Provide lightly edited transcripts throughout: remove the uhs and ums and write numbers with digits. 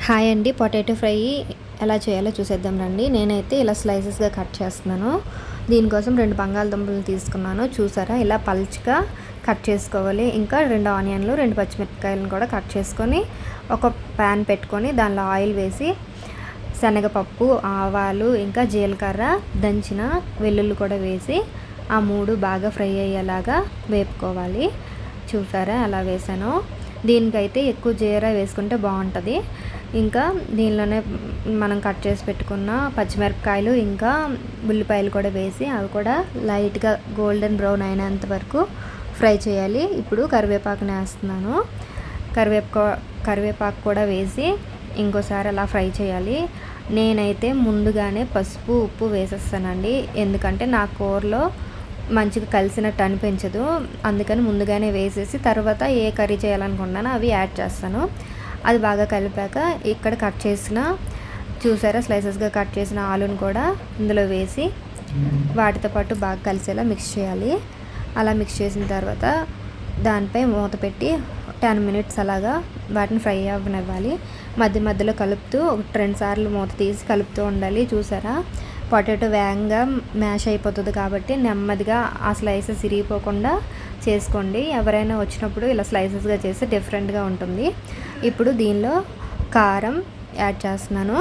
Hi అండి. Potato fry ఎలా చేయాలో చూసేద్దాం రండి. నేనైతే ఇలా స్లైసెస్గా కట్ చేస్తున్నాను. దీనికోసం 2 బంగాళదుంపలు తీసుకున్నాను. చూసారా, ఇలా పల్చగా కట్ చేసుకోవాలి. ఇంకా 2 ఆనియన్లు, 2 పచ్చిమిరపకాయలను కూడా కట్ చేసుకొని ఒక ప్యాన్ పెట్టుకొని దానిలో ఆయిల్ వేసి శనగపప్పు, ఆవాలు, ఇంకా జీలకర్ర, దంచిన వెల్లుల్లి కూడా వేసి ఆ 3 బాగా ఫ్రై అయ్యేలాగా వేపుకోవాలి. చూసారా అలా వేసాను. దీనికైతే ఎక్కువ జీరా వేసుకుంటే బాగుంటుంది. ఇంకా దీనిలోనే మనం కట్ చేసి పెట్టుకున్న పచ్చిమిరపకాయలు, ఇంకా ఉల్లిపాయలు కూడా వేసి అవి కూడా లైట్గా గోల్డెన్ బ్రౌన్ అయినంత వరకు ఫ్రై చేయాలి. ఇప్పుడు కరివేపాకుని వేస్తున్నాను. కరివేపాకు కూడా వేసి ఇంకోసారి అలా ఫ్రై చేయాలి. నేనైతే ముందుగానే పసుపు, ఉప్పు వేసేస్తానండి. ఎందుకంటే నా కూరలో మంచిగా కలిసినట్టు అనిపించదు. అందుకని ముందుగానే వేసేసి తర్వాత ఏ కర్రీ చేయాలనుకున్నానో అవి యాడ్ చేస్తాను. అది బాగా కలిపాక ఇక్కడ కట్ చేసిన, చూసారా, స్లైసెస్గా కట్ చేసిన ఆలుని కూడా ఇందులో వేసి వాటితో పాటు బాగా కలిసేలా మిక్స్ చేయాలి. అలా మిక్స్ చేసిన తర్వాత దానిపై మూత పెట్టి 10 మినిట్స్ అలాగా వాటిని ఫ్రై అవ్వనివ్వాలి. మధ్య మధ్యలో కలుపుతూ 2 సార్లు మూత తీసి కలుపుతూ ఉండాలి. చూసారా, పొటాటో వేగంగా మ్యాష్ అయిపోతుంది కాబట్టి నెమ్మదిగా ఆ స్లైసెస్ ఇరిగిపోకుండా చేసుకోండి. ఎవరైనా వచ్చినప్పుడు ఇలా స్లైసెస్గా చేస్తే డిఫరెంట్గా ఉంటుంది. ఇప్పుడు దీనిలో కారం యాడ్ చేస్తున్నాను.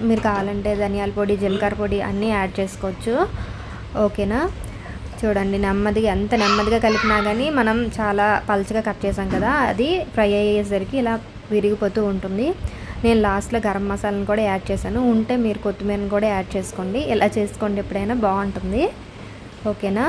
మీరు కావాలంటే ధనియాల పొడి, జీలకర్ర పొడి అన్నీ యాడ్ చేసుకోవచ్చు. ఓకేనా. చూడండి, ఎంత నెమ్మదిగా కలిపినా కానీ మనం చాలా పల్చగా కట్ చేసాం కదా, అది ఫ్రై అయ్యేసరికి ఇలా విరిగిపోతూ ఉంటుంది. నేను లాస్ట్లో గరం మసాలాను కూడా యాడ్ చేశాను. ఉంటే మీరు కొత్తిమీరని కూడా యాడ్ చేసుకోండి. ఇలా చేసుకోండి, ఎప్పుడైనా బాగుంటుంది. ఓకేనా.